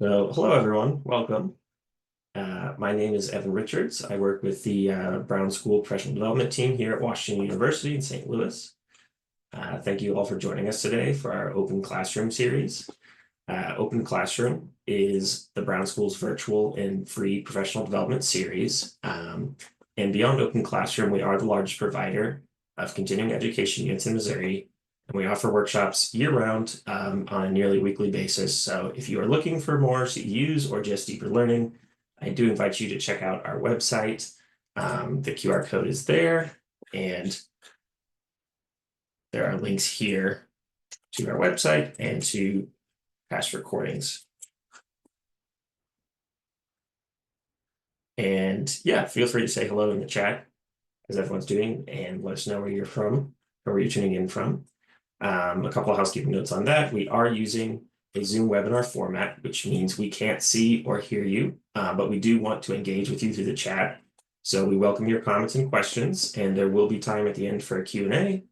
So, hello everyone, welcome. My name is Evan Richards. I work with the Brown School Professional Development team here at Washington University in St. Louis. Thank you all for joining us today for our Open Classroom series. Open Classroom is the Brown School's virtual and free professional development series. And beyond Open Classroom, we are the largest provider of continuing education units in Missouri, and we offer workshops year-round on a nearly weekly basis. So if you are looking for more CEUs or just deeper learning, I do invite you to check out our website. The QR code is there, and there are links here to our website and to past recordings. And yeah, feel free to say hello in the chat as everyone's doing and let us know where you're from or where you're tuning in from. A couple of housekeeping notes on that. We are using a Zoom webinar format, which means we can't see or hear you, but we do want to engage with you through the chat. So we welcome your comments and questions, and there will be time at the end for a Q&A.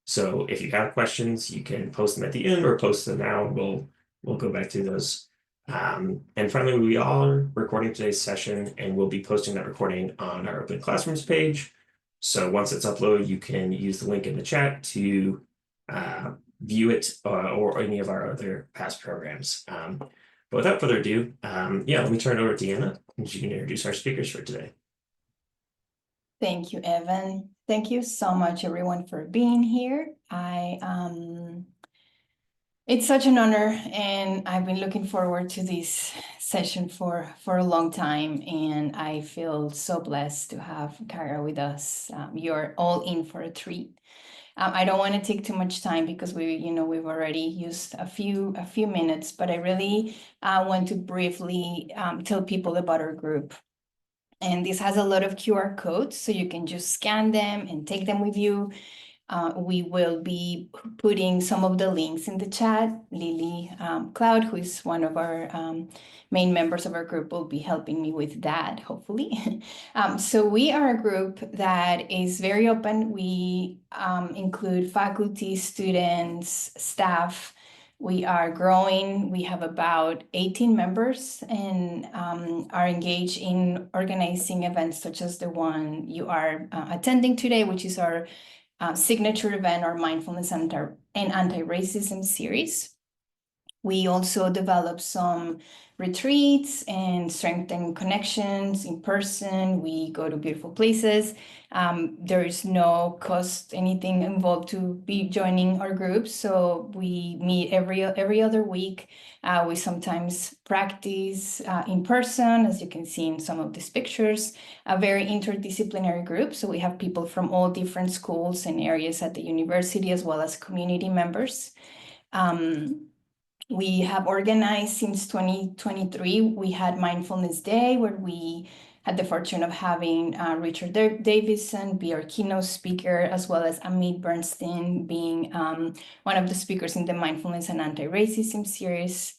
So if you have questions, you can post them at the end or post them now. We'll go back through those. And finally, we are recording today's session, and we'll be posting that recording on our Open Classrooms page. So once it's uploaded, you can use the link in the chat to view it or any of our other past programs. But without further ado, let me turn it over to Deanna, and she can introduce our speakers for today. Thank you, Evan. Thank you so much, everyone, for being here. It's such an honor, and I've been looking forward to this session for a long time, and I feel so blessed to have Kaira with us. You're all in for a treat. I don't want to take too much time because we've already used a few minutes, but I really want to briefly tell people about our group. And this has a lot of QR codes, so you can just scan them and take them with you. We will be putting some of the links in the chat. Lily Cloud, who is one of our main members of our group, will be helping me with that, hopefully. So we are a group that is very open. We include faculty, students, staff. We are growing. We have about 18 members and are engaged in organizing events such as the one you are attending today, which is our signature event, our Mindfulness and Anti-Racism series. We also develop some retreats and strengthen connections in person. We go to beautiful places. There is no cost, anything involved to be joining our group. So we meet every other week. We sometimes practice in person, as you can see in some of these pictures, a very interdisciplinary group. So we have people from all different schools and areas at the university, as well as community members. We have organized since 2023. We had Mindfulness Day, where we had the fortune of having Richard Davidson be our keynote speaker, as well as Amit Bernstein being one of the speakers in the Mindfulness and Anti-Racism series.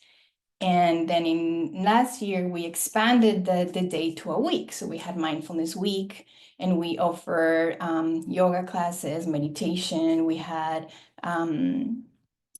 And then in last year, we expanded the day to a week. So we had Mindfulness Week, and we offer yoga classes, meditation. We had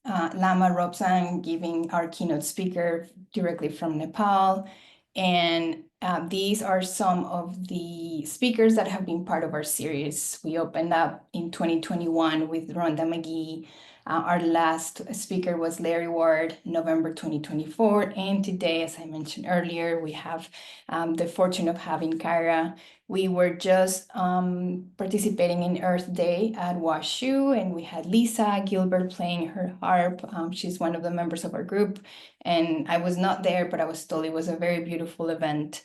Lama Robsang giving our keynote speaker directly from Nepal. And these are some of the speakers that have been part of our series. We opened up in 2021 with Rhonda McGee. Our last speaker was Larry Ward, November 2024. And today, as I mentioned earlier, we have the fortune of having Kaira. We were just participating in Earth Day at WashU, and we had Lisa Gilbert playing her harp. She's one of the members of our group, and I was not there, but I was told it was a very beautiful event.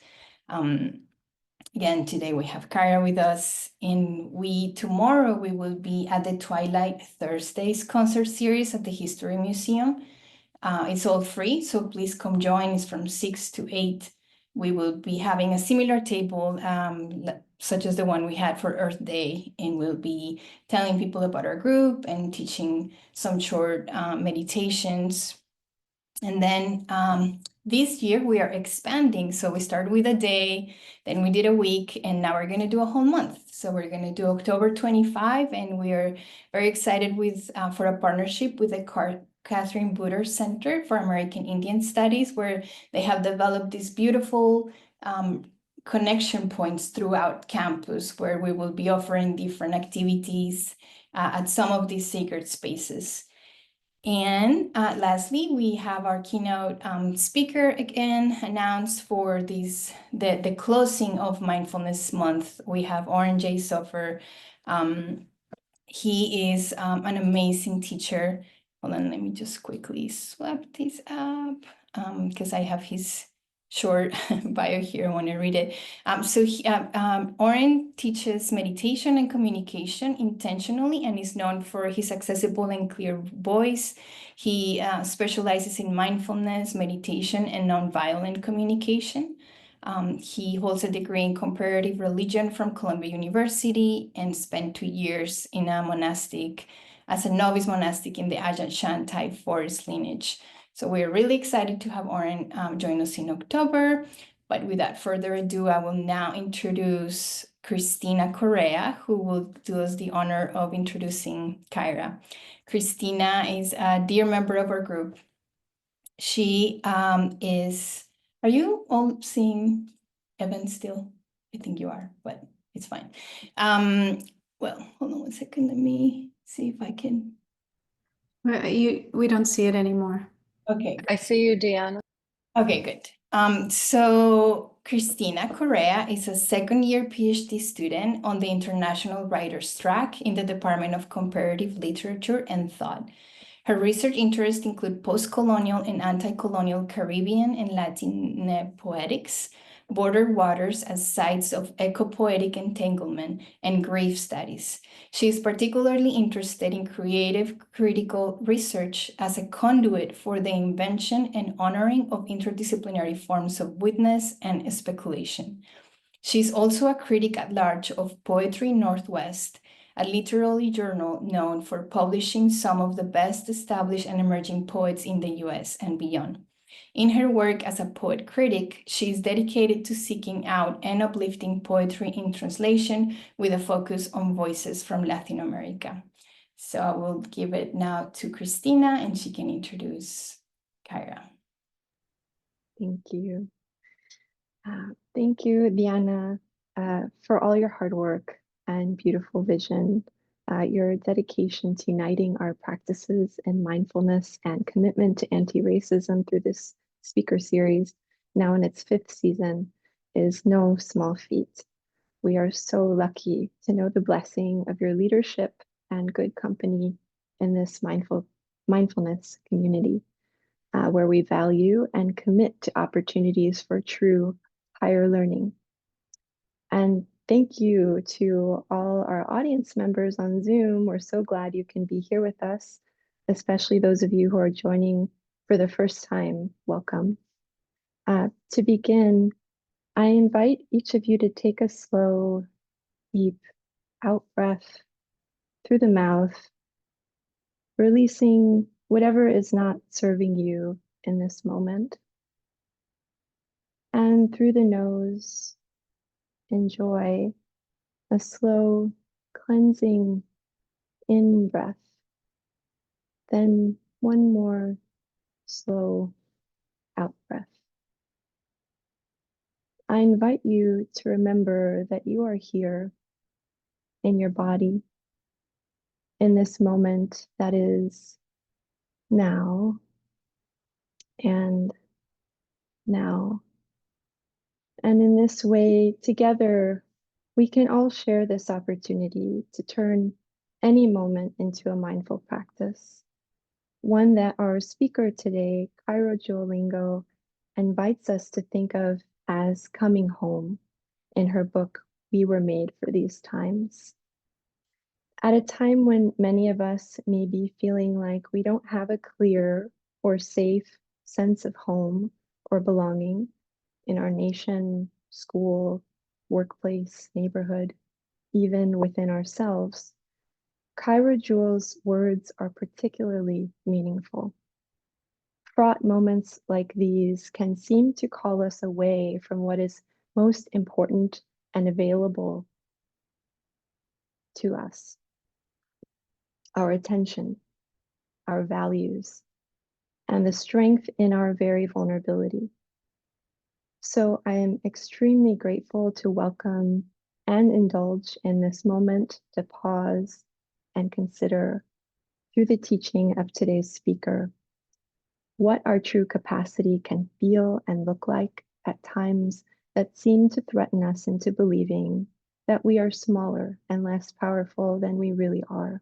Again, today we have Kaira with us, and tomorrow we will be at the Twilight Thursdays concert series at the History Museum. It's all free, so please come join. It's from 6 to 8. We will be having a similar table, such as the one we had for Earth Day, and we'll be telling people about our group and teaching some short meditations. And then this year we are expanding. So we started with a day, then we did a week, and now we're going to do a whole month. So we're going to do October 25, and we are very excited for a partnership with the Catherine Booter Center for American Indian Studies, where they have developed these beautiful connection points throughout campus, where we will be offering different activities at some of these sacred spaces. And lastly, we have our keynote speaker again announced for the closing of Mindfulness Month. We have Oren J. Sofer. He is an amazing teacher. Hold on, let me just quickly swap this up because I have his short bio here. I want to read it. Oren teaches meditation and communication intentionally and is known for his accessible and clear voice. He specializes in mindfulness, meditation, and nonviolent communication. He holds a degree in comparative religion from Columbia University and spent 2 years in a monastic, as a novice monastic in the Ajahn Shantai forest lineage. So we're really excited to have Oren join us in October. But without further ado, I will now introduce Christina Correa, who will do us the honor of introducing Kaira. Christina is a dear member of our group. She is, are you all seeing Evan still? I think you are, but it's fine. Well, hold on one second. Let me see if I can. We don't see it anymore. Okay. I see you, Deanna. Okay, good. So Christina Correa is a second-year PhD student on the International Writers track in the Department of Comparative Literature and Thought. Her research interests include post-colonial and anti-colonial Caribbean and Latin poetics, border waters as sites of eco-poetic entanglement, and grief studies. She is particularly interested in creative critical research as a conduit for the invention and honoring of interdisciplinary forms of witness and speculation. She is also a critic at large of Poetry Northwest, a literary journal known for publishing some of the best established and emerging poets in the US and beyond. In her work as a poet critic, she is dedicated to seeking out and uplifting poetry in translation with a focus on voices from Latin America. So I will give it now to Christina and she can introduce Kaira. Thank you. Thank you, Diana, for all your hard work and beautiful vision, your dedication to uniting our practices in mindfulness and commitment to anti-racism through this speaker series, now in its 5th season, is no small feat. We are so lucky to know the blessing of your leadership and good company in this mindfulness community, where we value and commit to opportunities for true higher learning. And thank you to all our audience members on Zoom. We're so glad you can be here with us, especially those of you who are joining for the first time. Welcome. To begin, I invite each of you to take a slow, deep out breath through the mouth, releasing whatever is not serving you in this moment. And through the nose, enjoy a slow cleansing in breath. Then one more slow out breath. I invite you to remember that you are here in your body in this moment that is now and now. And in this way, together, we can all share this opportunity to turn any moment into a mindful practice, one that our speaker today, Kaira Lingo, invites us to think of as coming home in her book, We Were Made for These Times. At a time when many of us may be feeling like we don't have a clear or safe sense of home or belonging in our nation, school, workplace, neighborhood, even within ourselves, Kaira Jewel's words are particularly meaningful. Fraught moments like these can seem to call us away from what is most important and available to us: our attention, our values, and the strength in our very vulnerability. So I am extremely grateful to welcome and indulge in this moment to pause and consider, through the teaching of today's speaker, what our true capacity can feel and look like at times that seem to threaten us into believing that we are smaller and less powerful than we really are.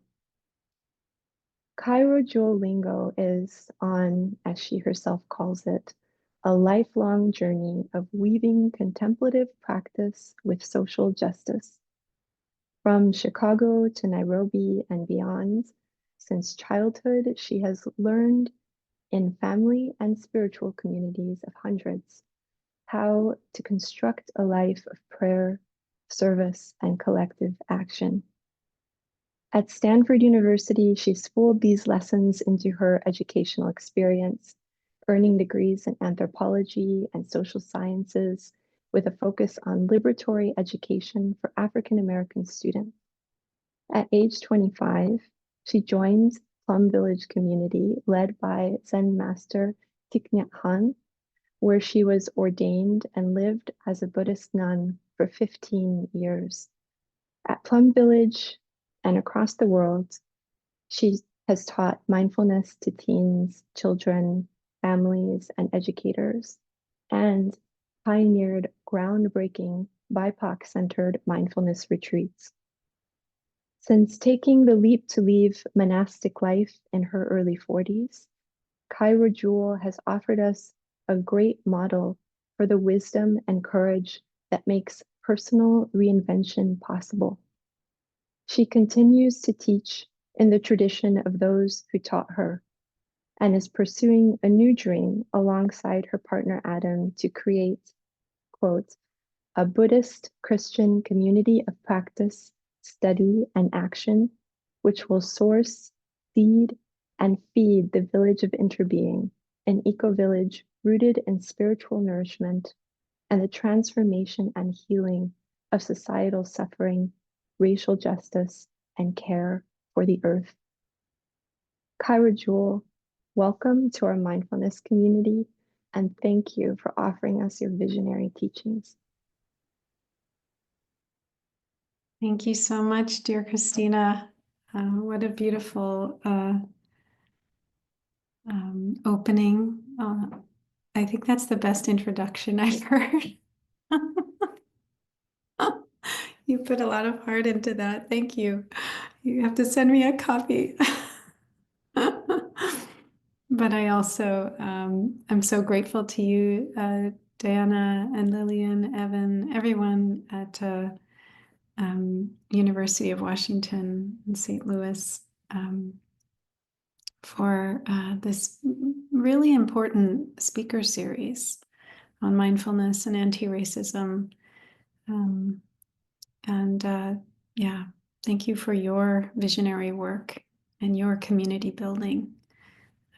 Kaira Lingo is on, as she herself calls it, a lifelong journey of weaving contemplative practice with social justice. From Chicago to Nairobi and beyond, since childhood, she has learned in family and spiritual communities of hundreds how to construct a life of prayer, service, and collective action. At Stanford University, she spooled these lessons into her educational experience, earning degrees in anthropology and social sciences with a focus on liberatory education for African American students. At age 25, she joined Plum Village community led by Zen master Thich Nhat Hanh, where she was ordained and lived as a Buddhist nun for 15 years. At Plum Village and across the world, she has taught mindfulness to teens, children, families, and educators, and pioneered groundbreaking BIPOC-centered mindfulness retreats. Since taking the leap to leave monastic life in her early 40s, Kaira Jewel has offered us a great model for the wisdom and courage that makes personal reinvention possible. She continues to teach in the tradition of those who taught her and is pursuing a new dream alongside her partner Adam to create, quote, a Buddhist Christian community of practice, study, and action, which will source, seed, and feed the village of interbeing, an eco-village rooted in spiritual nourishment and the transformation and healing of societal suffering, racial justice, and care for the earth. Kaira Jewel, welcome to our mindfulness community, and thank you for offering us your visionary teachings. Thank you so much, dear Christina. What a beautiful opening. I think that's the best introduction I've heard. You put a lot of heart into that. Thank you. You have to send me a copy. But I also, I'm so grateful to you, Diana and Lillian, Evan, everyone at University of Washington in St. Louis, for this really important speaker series on mindfulness and anti-racism. Yeah, thank you for your visionary work and your community building.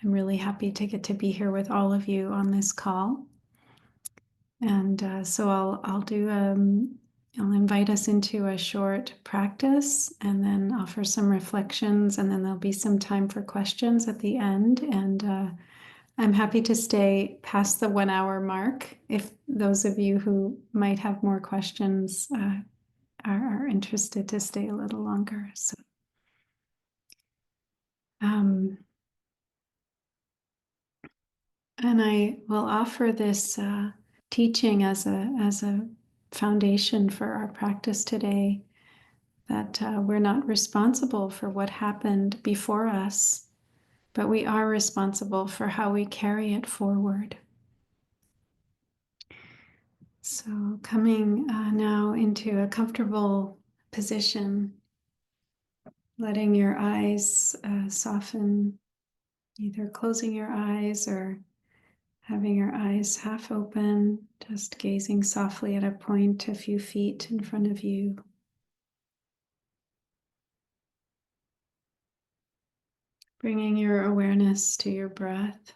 I'm really happy to get to be here with all of you on this call. And so I'll invite us into a short practice and then offer some reflections, and then there'll be some time for questions at the end. And I'm happy to stay past the 1 hour mark if those of you who might have more questions are interested to stay a little longer. So, and I will offer this teaching as a foundation for our practice today, that we're not responsible for what happened before us, but we are responsible for how we carry it forward. So coming now into a comfortable position, letting your eyes soften, either closing your eyes or having your eyes half open, just gazing softly at a point a few feet in front of you. Bringing your awareness to your breath.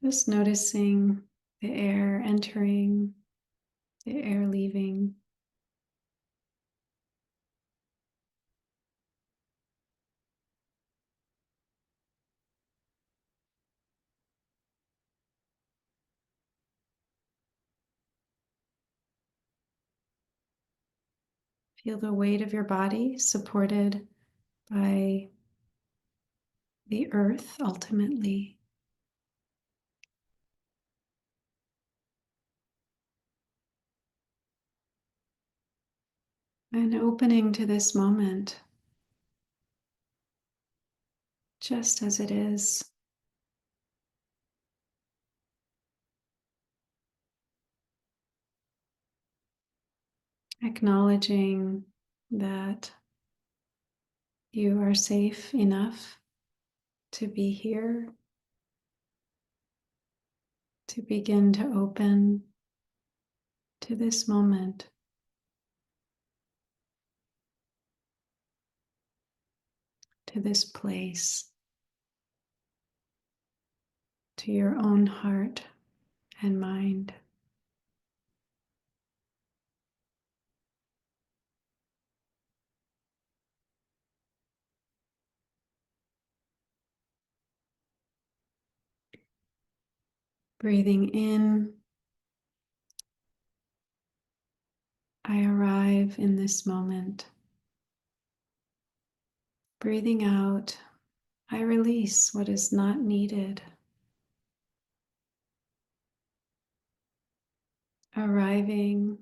Just noticing the air entering, the air leaving. Feel the weight of your body supported by the earth ultimately. And opening to this moment just as it is. Acknowledging that you are safe enough to be here, to begin to open to this moment, to this place, to your own heart and mind. Breathing in, I arrive in this moment. Breathing out, I release what is not needed. Arriving,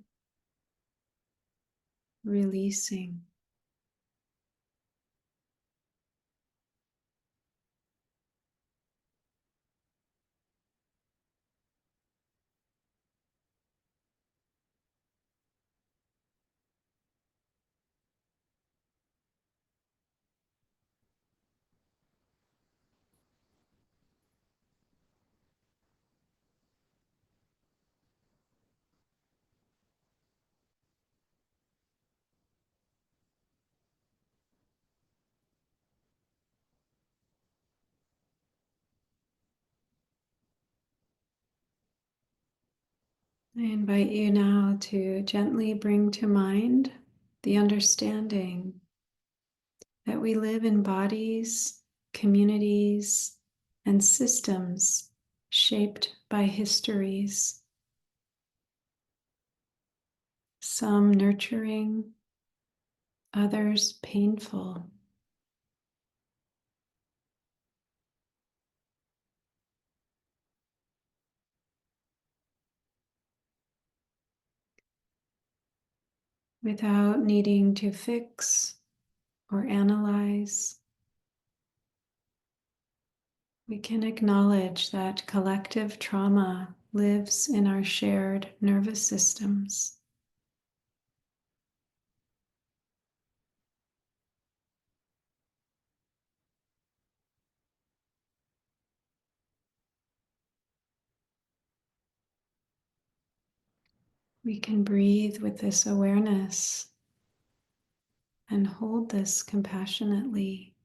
releasing. I invite you now to gently bring to mind the understanding that we live in bodies, communities, and systems shaped by histories, some nurturing, others painful. Without needing to fix or analyze, we can acknowledge that collective trauma lives in our shared nervous systems. We can breathe with this awareness and hold this compassionately.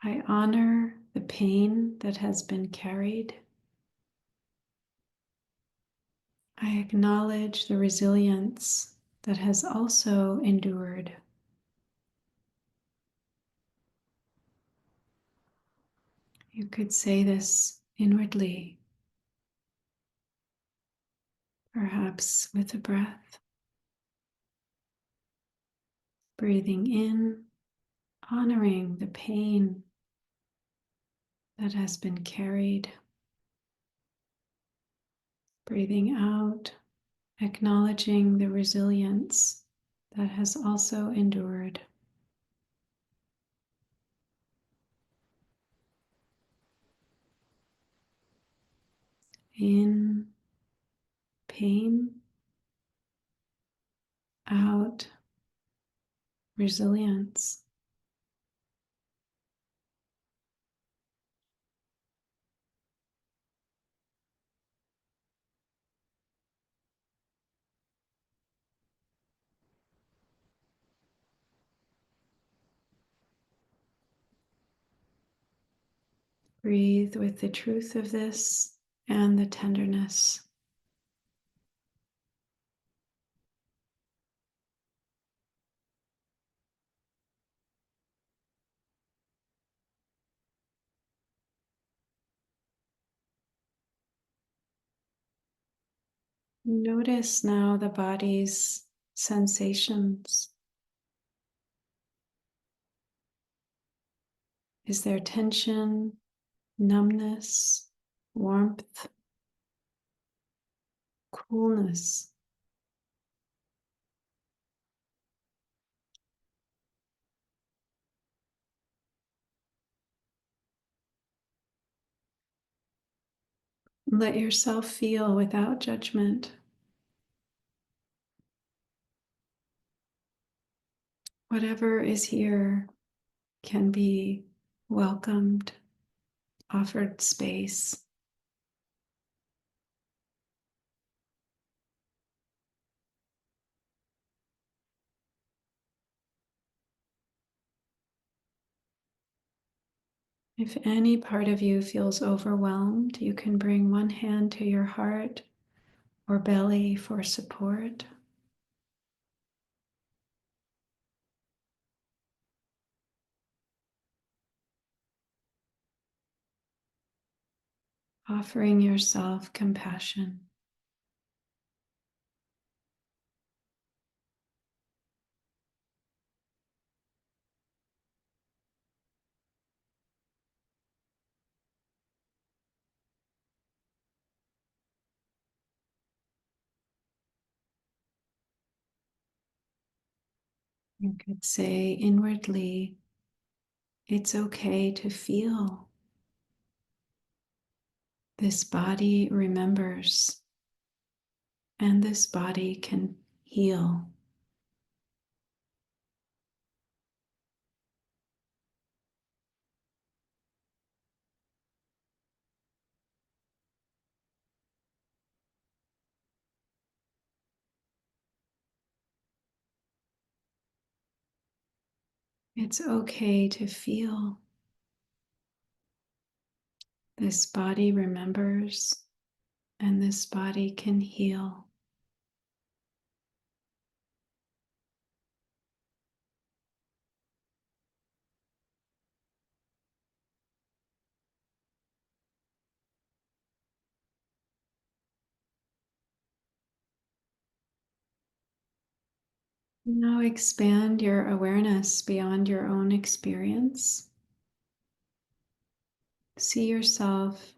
I honor the pain that has been carried. I acknowledge the resilience that has also endured. You could say this inwardly, perhaps with a breath. Breathing in, honoring the pain that has been carried. Breathing out, acknowledging the resilience that has also endured. In pain, out resilience. Breathe with the truth of this and the tenderness. Notice now the body's sensations. Is there tension, numbness, warmth, coolness? Let yourself feel without judgment. Whatever is here can be welcomed, offered space. If any part of you feels overwhelmed, you can bring one hand to your heart or belly for support. Offering yourself compassion. You could say inwardly, it's okay to feel. This body remembers, and this body can heal. It's okay to feel. This body remembers, and this body can heal. Now expand your awareness beyond your own experience. See yourself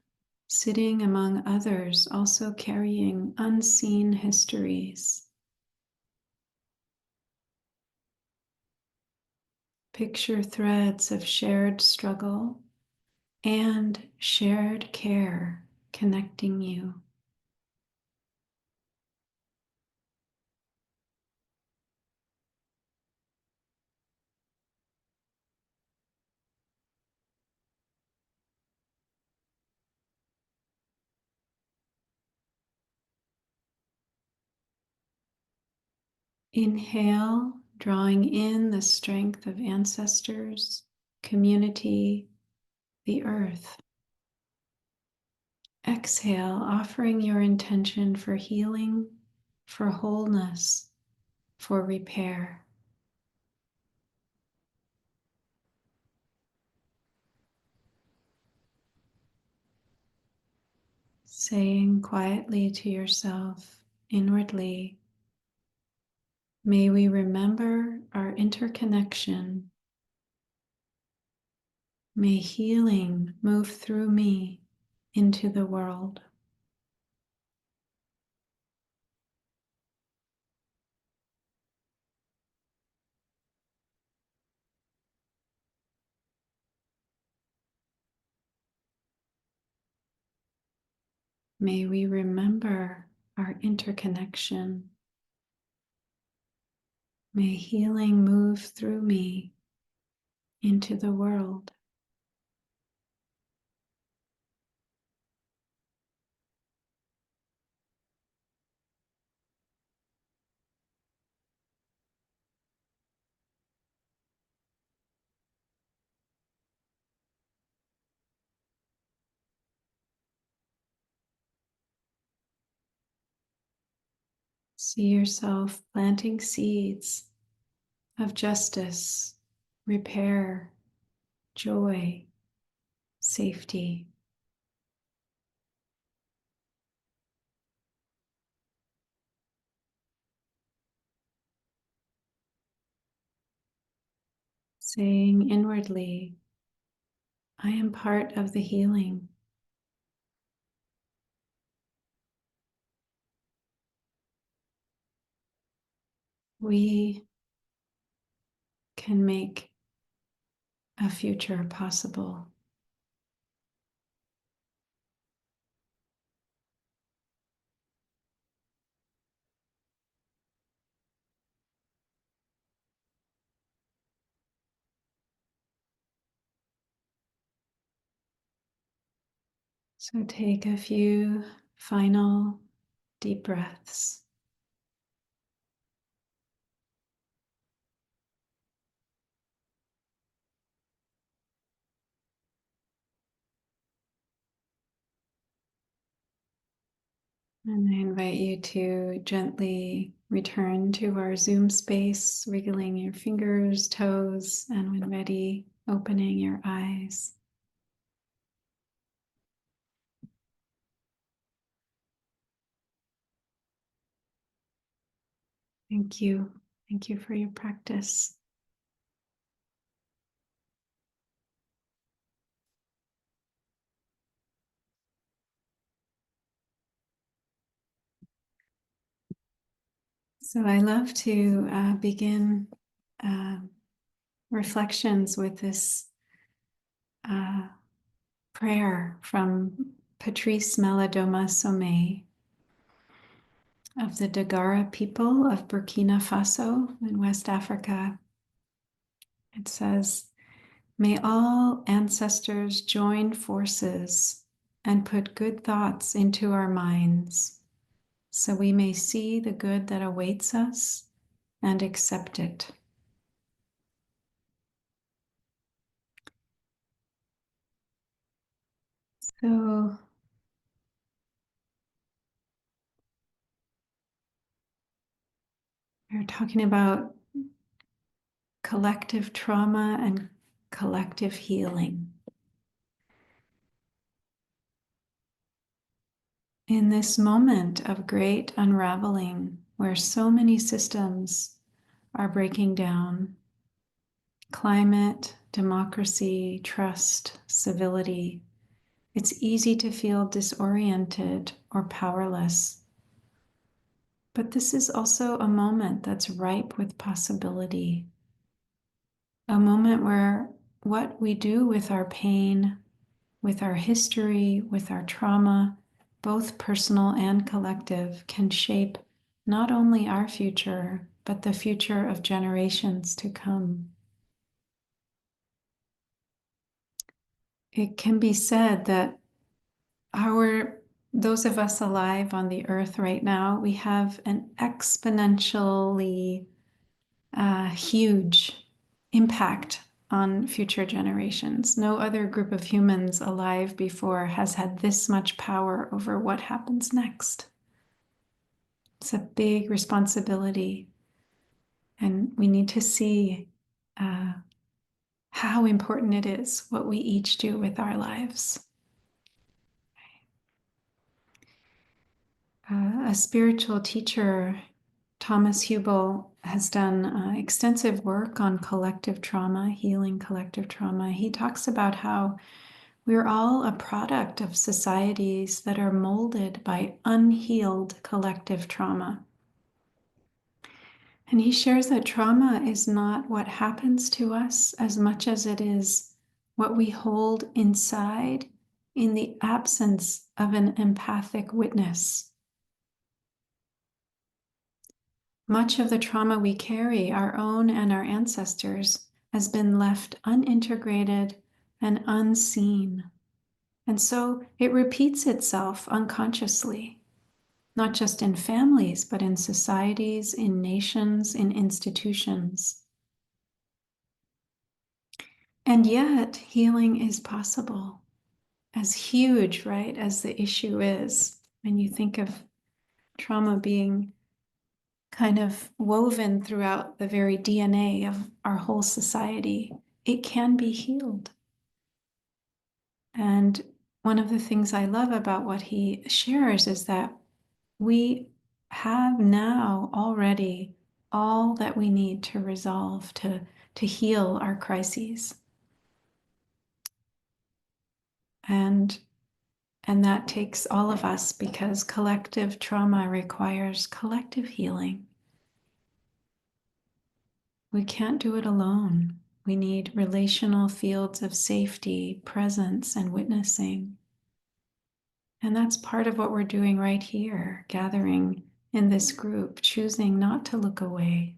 sitting among others, also carrying unseen histories. Picture threads of shared struggle and shared care connecting you. Inhale, drawing in the strength of ancestors, community, the earth. Exhale, offering your intention for healing, for wholeness, for repair. Saying quietly to yourself, inwardly, may we remember our interconnection. May healing move through me into the world. May we remember our interconnection. May healing move through me into the world. See yourself planting seeds of justice, repair, joy, safety. saying inwardly, I am part of the healing. We can make a future possible. So take a few final deep breaths. And I invite you to gently return to our Zoom space, wriggling your fingers, toes, and when ready, opening your eyes. Thank you. Thank you for your practice. So I love to begin reflections with this prayer from Patrice Malidoma Somé of the Dagara people of Burkina Faso in West Africa. It says, may all ancestors join forces and put good thoughts into our minds, so we may see the good that awaits us and accept it. So we're talking about collective trauma and collective healing. In this moment of great unraveling, where so many systems are breaking down, climate, democracy, trust, civility, it's easy to feel disoriented or powerless. But this is also a moment that's ripe with possibility. A moment where what we do with our pain, with our history, with our trauma, both personal and collective, can shape not only our future, but the future of generations to come. It can be said that those of us alive on the earth right now, we have an exponentially huge impact on future generations. No other group of humans alive before has had this much power over what happens next. It's a big responsibility, and we need to see how important it is what we each do with our lives. A spiritual teacher, Thomas Hubel, has done extensive work on collective trauma, healing collective trauma. He talks about how we're all a product of societies that are molded by unhealed collective trauma. And he shares that trauma is not what happens to us as much as it is what we hold inside in the absence of an empathic witness. Much of the trauma we carry, our own and our ancestors, has been left unintegrated and unseen. And so it repeats itself unconsciously, not just in families, but in societies, in nations, in institutions. And yet, healing is possible. As huge, right, as the issue is, when you think of trauma being kind of woven throughout the very DNA of our whole society, it can be healed. And one of the things I love about what he shares is that we have now already all that we need to resolve, to to heal our crises. And that takes all of us, because collective trauma requires collective healing. We can't do it alone. We need relational fields of safety, presence, and witnessing. And that's part of what we're doing right here, gathering in this group, choosing not to look away.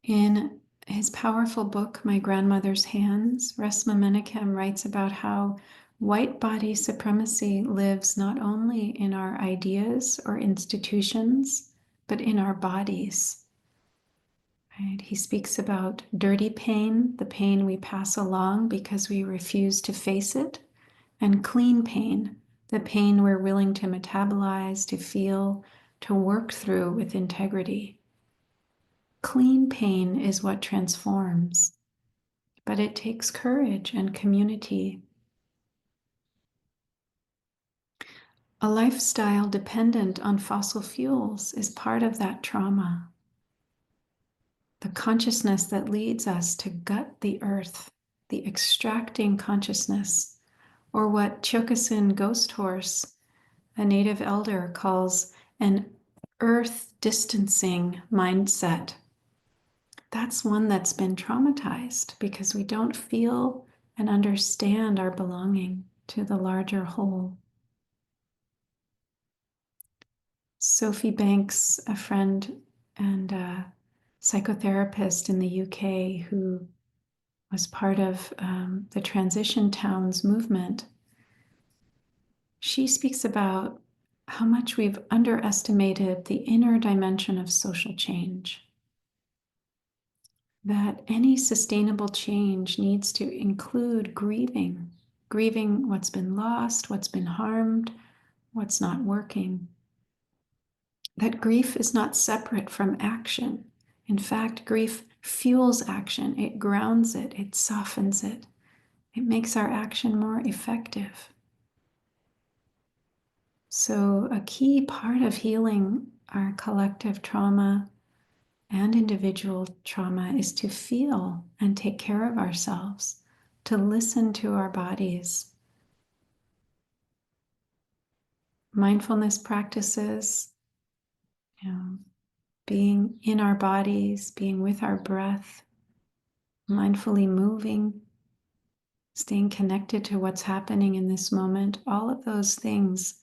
In his powerful book, My Grandmother's Hands, Resmaa Menakem writes about how white body supremacy lives not only in our ideas or institutions, but in our bodies. Right? He speaks about dirty pain, the pain we pass along because we refuse to face it, and clean pain, the pain we're willing to metabolize, to feel, to work through with integrity. Clean pain is what transforms, but it takes courage and community. A lifestyle dependent on fossil fuels is part of that trauma. The consciousness that leads us to gut the earth, the extracting consciousness, or what Chokasin Ghost Horse, a native elder, calls an earth distancing mindset. That's one that's been traumatized because we don't feel and understand our belonging to the larger whole. Sophie Banks, a friend and a psychotherapist in the UK who was part of the Transition Towns movement, she speaks about how much we've underestimated the inner dimension of social change. That any sustainable change needs to include grieving what's been lost, what's been harmed, what's not working. That grief is not separate from action. In fact, grief fuels action. It grounds it, it softens it. It makes our action more effective. So a key part of healing our collective trauma and individual trauma is to feel and take care of ourselves, to listen to our bodies. Mindfulness practices, being in our bodies, being with our breath, mindfully moving, staying connected to what's happening in this moment, all of those things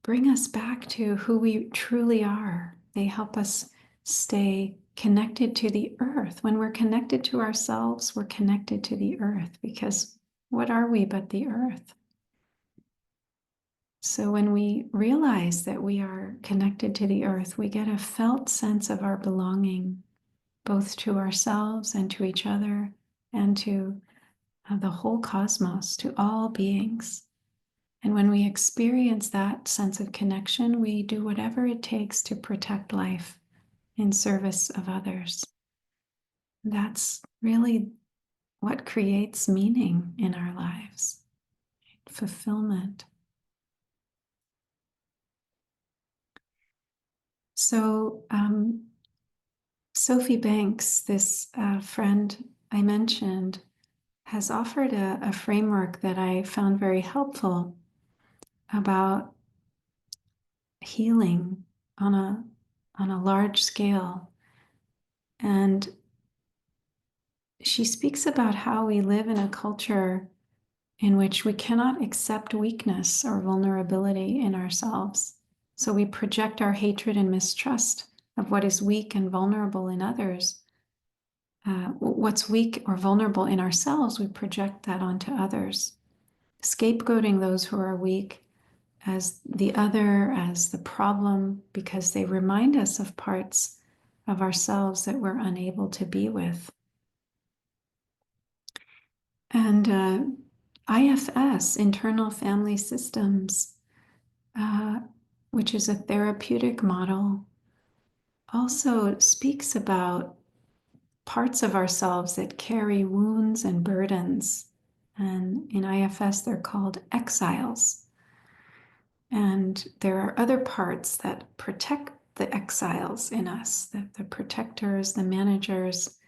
bring us back to who we truly are. They help us stay connected to the earth. When we're connected to ourselves, we're connected to the earth, because what are we but the earth? So when we realize that we are connected to the earth, we get a felt sense of our belonging, both to ourselves and to each other and to the whole cosmos, to all beings. And when we experience that sense of connection, we do whatever it takes to protect life in service of others. That's really what creates meaning in our lives, fulfillment. So Sophie Banks, this friend I mentioned, has offered a framework that I found very helpful about healing on a large scale. And she speaks about how we live in a culture in which we cannot accept weakness or vulnerability in ourselves. So we project our hatred and mistrust of what is weak and vulnerable in others. What's weak or vulnerable in ourselves, we project that onto others, scapegoating those who are weak as the other, as the problem, because they remind us of parts of ourselves that we're unable to be with. And IFS, internal family systems, which is a therapeutic model, also speaks about parts of ourselves that carry wounds and burdens. And in IFS, they're called exiles. And there are other parts that protect the exiles in us, the protectors, the managers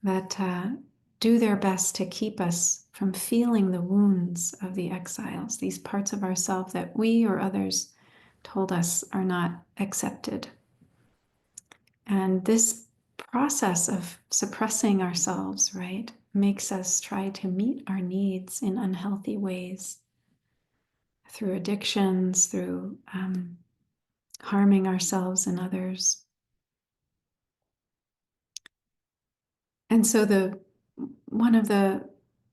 that do their best to keep us from feeling the wounds of the exiles, these parts of ourselves that we or others told us are not accepted. And this process of suppressing ourselves, right, makes us try to meet our needs in unhealthy ways through addictions, through harming ourselves and others. And so one of the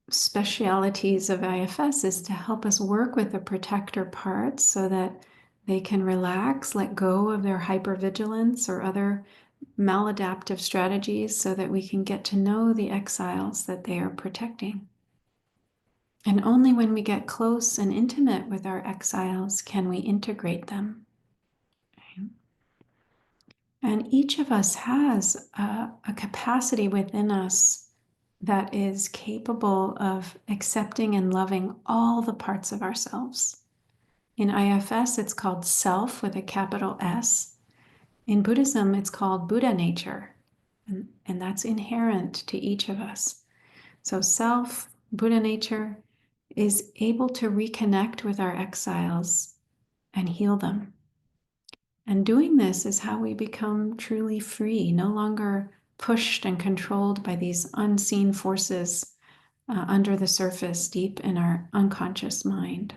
specialities of IFS is to help us work with the protector parts so that they can relax, let go of their hypervigilance or other maladaptive strategies so that we can get to know the exiles that they are protecting. And only when we get close and intimate with our exiles can we integrate them. And each of us has a capacity within us that is capable of accepting and loving all the parts of ourselves. In IFS, it's called self with a capital S. In Buddhism, it's called Buddha nature, and that's inherent to each of us. So self, Buddha nature, is able to reconnect with our exiles and heal them. And doing this is how we become truly free, no longer pushed and controlled by these unseen forces under the surface, deep in our unconscious mind.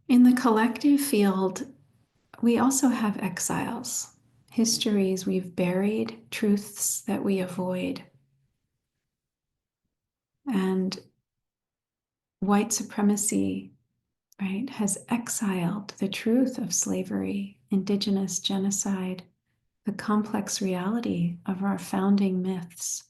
In the collective field, we also have exiles, histories we've buried, truths that we avoid. And white supremacy, right, has exiled the truth of slavery, indigenous genocide, the complex reality of our founding myths.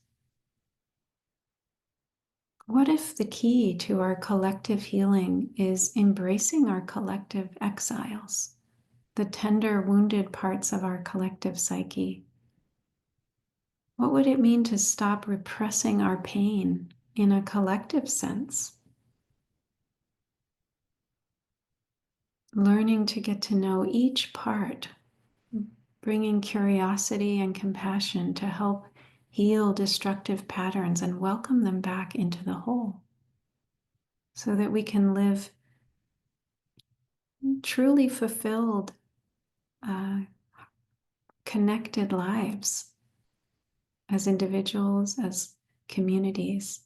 What if the key to our collective healing is embracing our collective exiles, the tender, wounded parts of our collective psyche? What would it mean to stop repressing our pain in a collective sense? Learning to get to know each part, bringing curiosity and compassion to help heal destructive patterns and welcome them back into the whole so that we can live truly fulfilled, connected lives as individuals, as communities.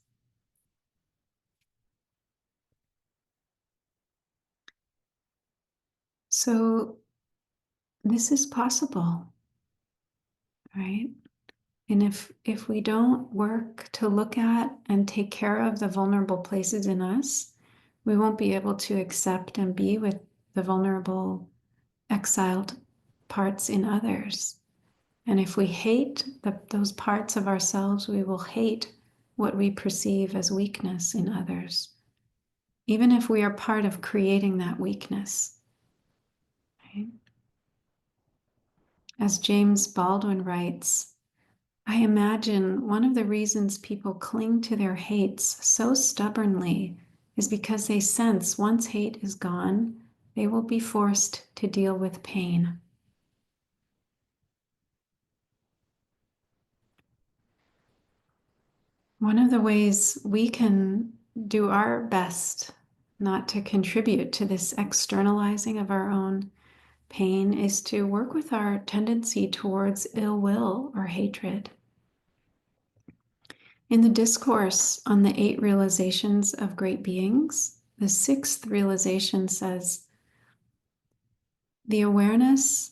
So this is possible, right? And if we don't work to look at and take care of the vulnerable places in us, we won't be able to accept and be with the vulnerable, exiled parts in others. And if we hate those parts of ourselves, we will hate what we perceive as weakness in others, even if we are part of creating that weakness. Right? As James Baldwin writes, I imagine one of the reasons people cling to their hates so stubbornly is because they sense once hate is gone, they will be forced to deal with pain. One of the ways we can do our best not to contribute to this externalizing of our own pain is to work with our tendency towards ill will or hatred. In the discourse on the 8 realizations of great beings, the 6th realization says, the awareness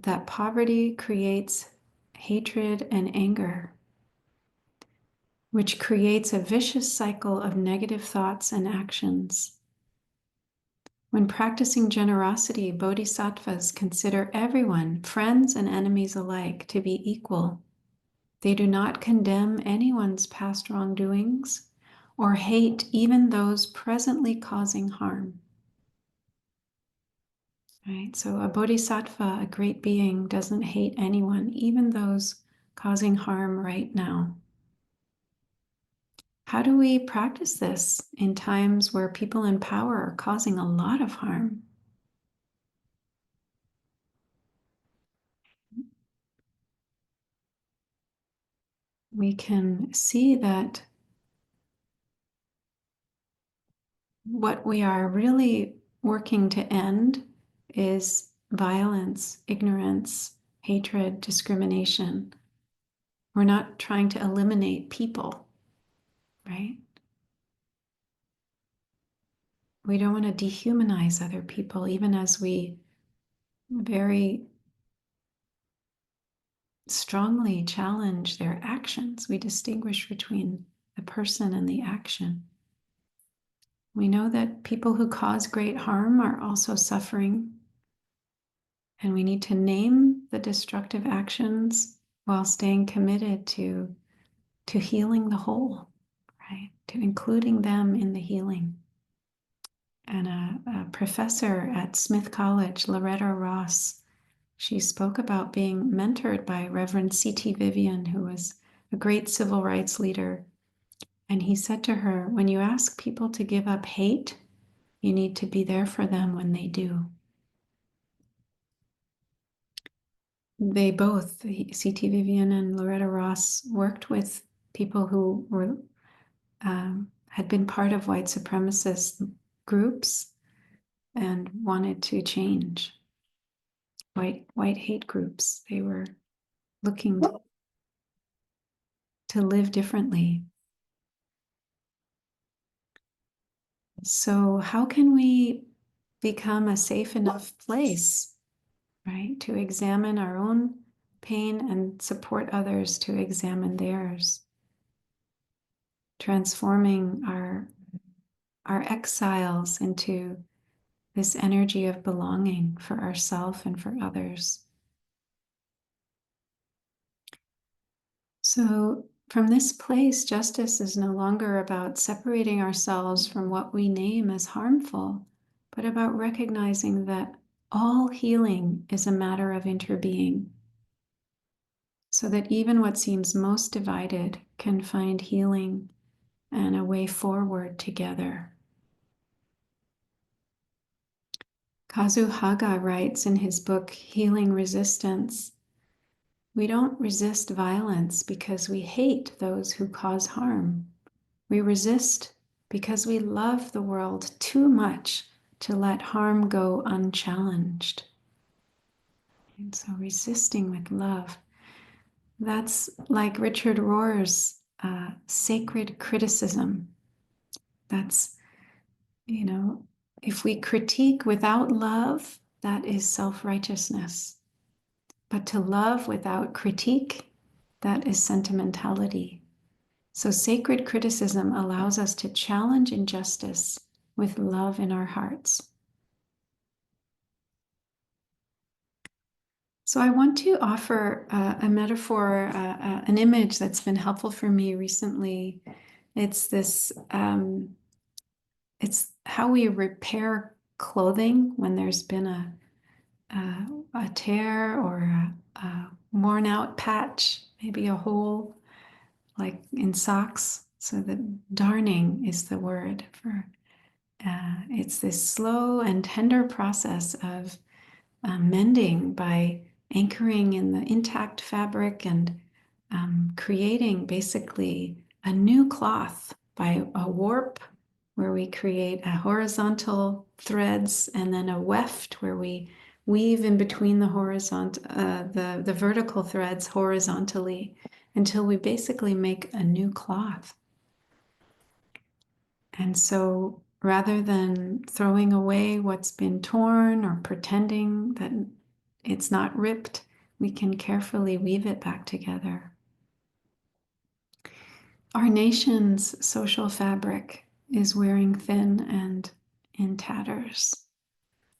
that poverty creates hatred and anger, which creates a vicious cycle of negative thoughts and actions. When practicing generosity, bodhisattvas consider everyone, friends and enemies alike, to be equal. They do not condemn anyone's past wrongdoings or hate even those presently causing harm. Right? So a bodhisattva, a great being, doesn't hate anyone, even those causing harm right now. How do we practice this in times where people in power are causing a lot of harm? we can see that what we are really working to end is violence, ignorance, hatred, discrimination. We're not trying to eliminate people, right? We don't want to dehumanize other people, even as we very strongly challenge their actions. We distinguish between the person and the action. We know that people who cause great harm are also suffering, and we need to name the destructive actions while staying committed to healing the whole, right? To including them in the healing. And a professor at Smith College, Loretta Ross, she spoke about being mentored by Reverend C.T. Vivian, who was a great civil rights leader. And he said to her, when you ask people to give up hate, you need to be there for them when they do. They both, C.T. Vivian and Loretta Ross, worked with people who were had been part of white supremacist groups and wanted to change. White hate groups. They were looking to live differently. So how can we become a safe enough place, right, to examine our own pain and support others to examine theirs, transforming our exiles into this energy of belonging for ourselves and for others. So from this place, justice is no longer about separating ourselves from what we name as harmful, but about recognizing that all healing is a matter of interbeing, so that even what seems most divided can find healing and a way forward together. Kazu Haga writes in his book, Healing Resistance, we don't resist violence because we hate those who cause harm. We resist because we love the world too much to let harm go unchallenged. And so resisting with love. That's like Richard Rohr's sacred criticism. That's, if we critique without love, that is self-righteousness. But to love without critique, that is sentimentality. So sacred criticism allows us to challenge injustice with love in our hearts. So I want to offer a metaphor, an image that's been helpful for me recently. It's this, it's how we repair clothing when there's been a tear or a worn out patch, maybe a hole, like in socks. So the darning is the word for, it's this slow and tender process of mending by anchoring in the intact fabric and creating basically a new cloth by a warp where we create a horizontal threads and then a weft where we weave in between the horizontal, the vertical threads horizontally until we basically make a new cloth. And so rather than throwing away what's been torn or pretending that it's not ripped, we can carefully weave it back together. Our nation's social fabric is wearing thin and in tatters.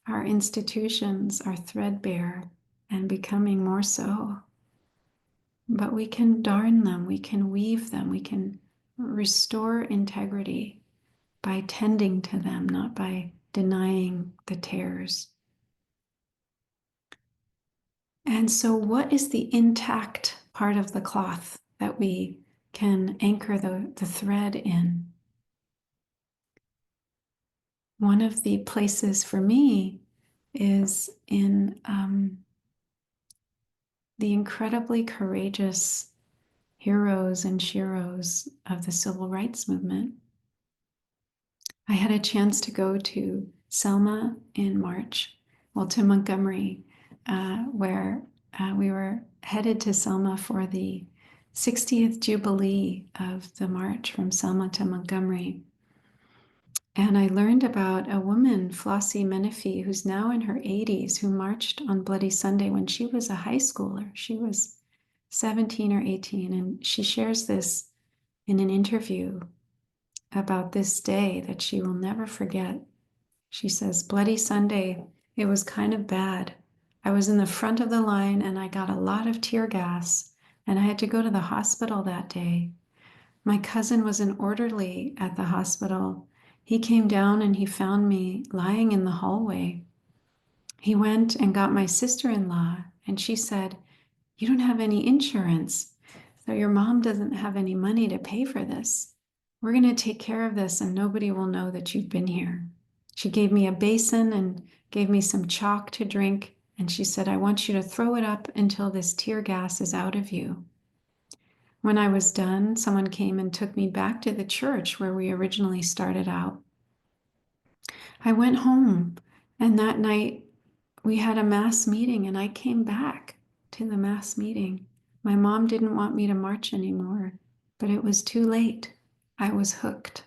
Our institutions are threadbare and becoming more so. But we can darn them, we can weave them, we can restore integrity by tending to them, not by denying the tears. And so what is the intact part of the cloth that we can anchor the thread in? One of the places for me is in the incredibly courageous heroes and sheroes of the civil rights movement. I had a chance to go to Selma in March, well, to Montgomery, where we were headed to Selma for the 60th Jubilee of the march from Selma to Montgomery. And I learned about a woman, Flossie Menifee, who's now in her 80s, who marched on Bloody Sunday when she was a high schooler. She was 17 or 18, and she shares this in an interview about this day that she will never forget. She says, Bloody Sunday, it was kind of bad. I was in the front of the line and I got a lot of tear gas, and I had to go to the hospital that day. My cousin was an orderly at the hospital. He came down and he found me lying in the hallway. He went and got my sister-in-law, and she said, you don't have any insurance, so your mom doesn't have any money to pay for this. We're going to take care of this and nobody will know that you've been here. She gave me a basin and gave me some chalk to drink, and she said, I want you to throw it up until this tear gas is out of you. When I was done, someone came and took me back to the church where we originally started out. I went home, and that night we had a mass meeting, and I came back to the mass meeting. My mom didn't want me to march anymore, but it was too late. I was hooked.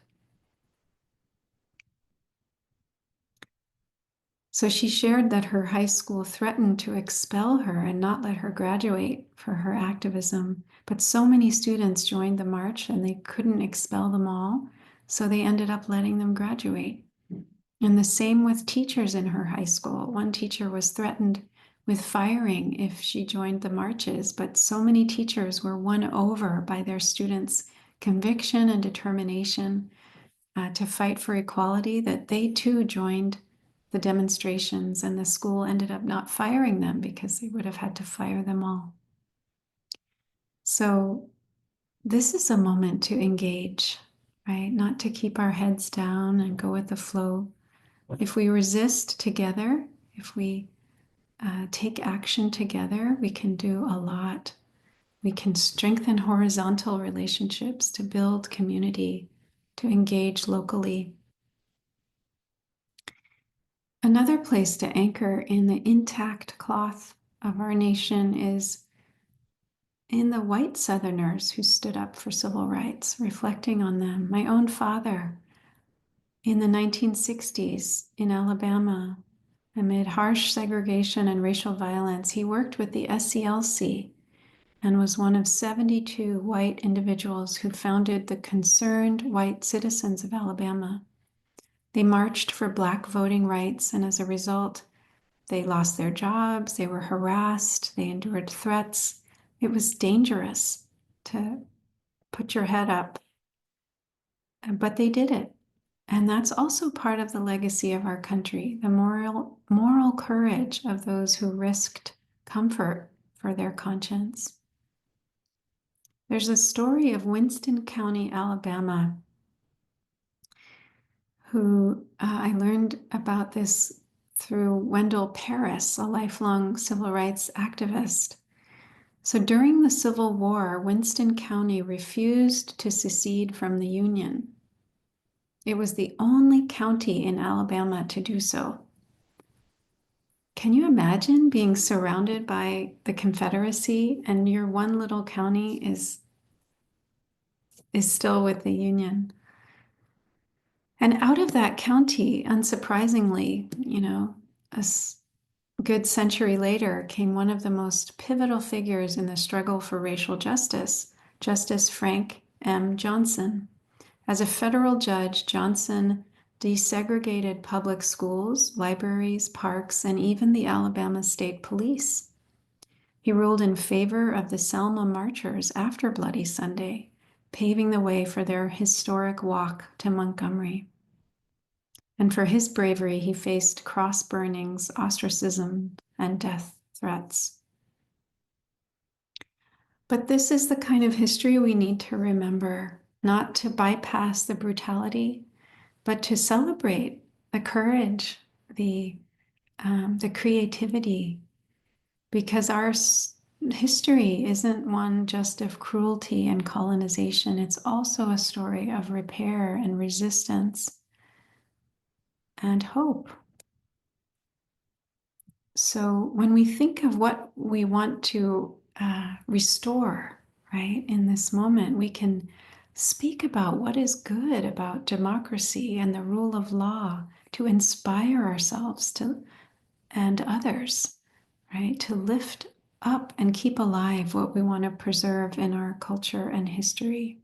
So she shared that her high school threatened to expel her and not let her graduate for her activism. But so many students joined the march and they couldn't expel them all, so they ended up letting them graduate. And the same with teachers in her high school. One teacher was threatened with firing if she joined the marches, but so many teachers were won over by their students' conviction and determination to fight for equality that they too joined the demonstrations, and the school ended up not firing them because they would have had to fire them all. So this is a moment to engage, right? Not to keep our heads down and go with the flow. If we resist together, if we take action together, we can do a lot. We can strengthen horizontal relationships to build community, to engage locally. Another place to anchor in the intact cloth of our nation is in the white Southerners who stood up for civil rights, reflecting on them. My own father, in the 1960s in Alabama, amid harsh segregation and racial violence, he worked with the SCLC and was one of 72 white individuals who founded the Concerned White Citizens of Alabama. They marched for Black voting rights, and as a result, they lost their jobs, they were harassed, they endured threats. It was dangerous to put your head up, but they did it. And that's also part of the legacy of our country, the moral courage of those who risked comfort for their conscience. There's a story of Winston County, Alabama, who I learned about this through Wendell Paris, a lifelong civil rights activist. So during the Civil War, Winston County refused to secede from the Union. It was the only county in Alabama to do so. Can you imagine being surrounded by the Confederacy and your one little county is still with the Union? And out of that county, unsurprisingly, a good century later came one of the most pivotal figures in the struggle for racial justice, Justice Frank M. Johnson. As a federal judge, Johnson desegregated public schools, libraries, parks, and even the Alabama State Police. He ruled in favor of the Selma marchers after Bloody Sunday, paving the way for their historic walk to Montgomery. And for his bravery, he faced cross burnings, ostracism, and death threats. But this is the kind of history we need to remember, not to bypass the brutality, but to celebrate the courage, the creativity, because history isn't one just of cruelty and colonization. It's also a story of repair and resistance and hope. So when we think of what we want to restore, right, in this moment, we can speak about what is good about democracy and the rule of law to inspire ourselves to and others, right, to lift up and keep alive what we want to preserve in our culture and history.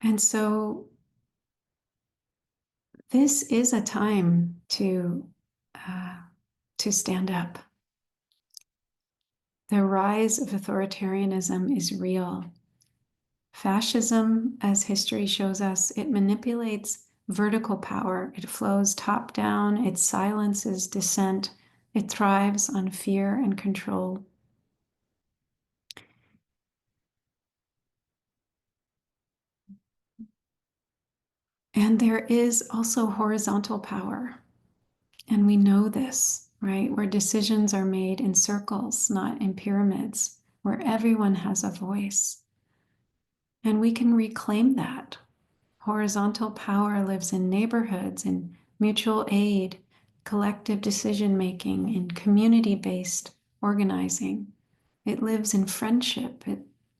And so this is a time to stand up. The rise of authoritarianism is real. Fascism, as history shows us, it manipulates vertical power. It flows top down, it silences dissent, it thrives on fear and control. And there is also horizontal power. And we know this, right? Where decisions are made in circles, not in pyramids, where everyone has a voice. And we can reclaim that. Horizontal power lives in neighborhoods, in mutual aid, collective decision-making, in community-based organizing. It lives in friendship,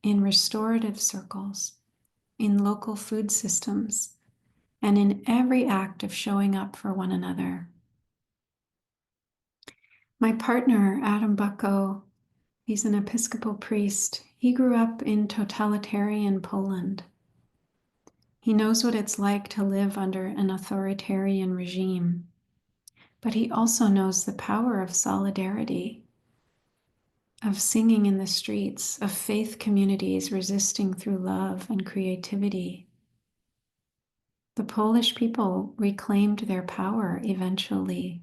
in restorative circles, in local food systems, and in every act of showing up for one another. My partner, Adam Bucko, he's an Episcopal priest. He grew up in totalitarian Poland. He knows what it's like to live under an authoritarian regime, but he also knows the power of solidarity, of singing in the streets, of faith communities resisting through love and creativity. The Polish people reclaimed their power eventually.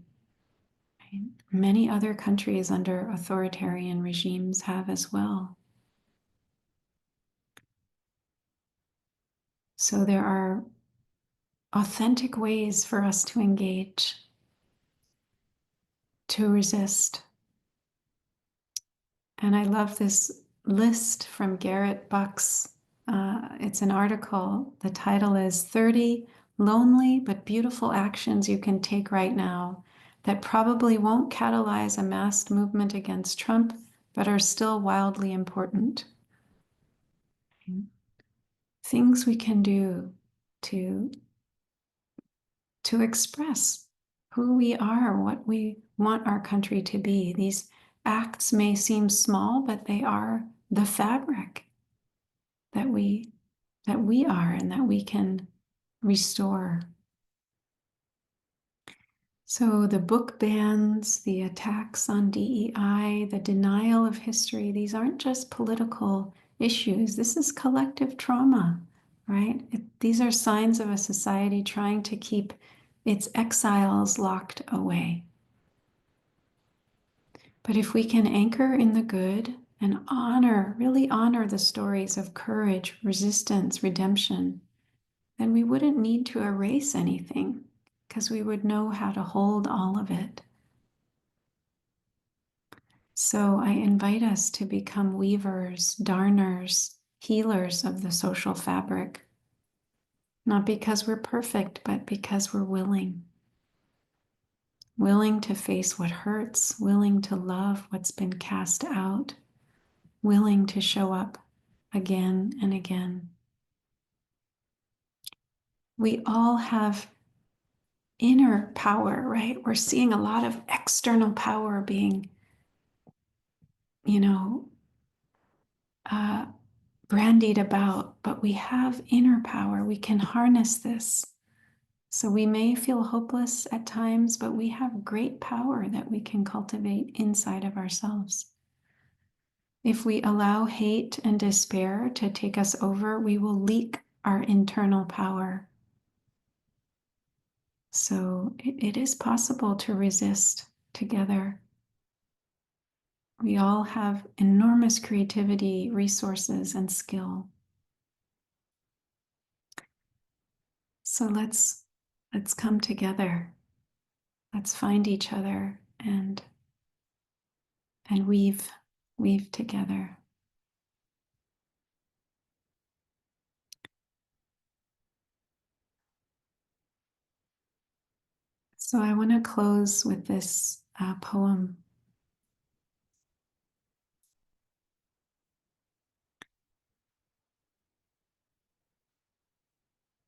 Many other countries under authoritarian regimes have as well. So there are authentic ways for us to engage, to resist. And I love this list from Garrett Bucks. It's an article. The title is 30 Lonely but Beautiful Actions You Can Take Right Now That Probably Won't Catalyze a Mass Movement Against Trump, but are still wildly important. Things we can do to express who we are, what we want our country to be. These acts may seem small, but they are the fabric that we are and that we can restore. So the book bans, the attacks on DEI, the denial of history, these aren't just political issues. This is collective trauma, right? These are signs of a society trying to keep its exiles locked away. But if we can anchor in the good and really honor the stories of courage, resistance, redemption, then we wouldn't need to erase anything because we would know how to hold all of it. So I invite us to become weavers, darners, healers of the social fabric, not because we're perfect, but because we're willing to face what hurts, willing to love what's been cast out, willing to show up again and again. We all have inner power, right? We're seeing a lot of external power being, brandied about, but we have inner power. We can harness this. So we may feel hopeless at times, but we have great power that we can cultivate inside of ourselves. If we allow hate and despair to take us over, we will leak our internal power. So it is possible to resist together. We all have enormous creativity, resources, and skill. So let's come together. Let's find each other and and weave together. So I want to close with this poem.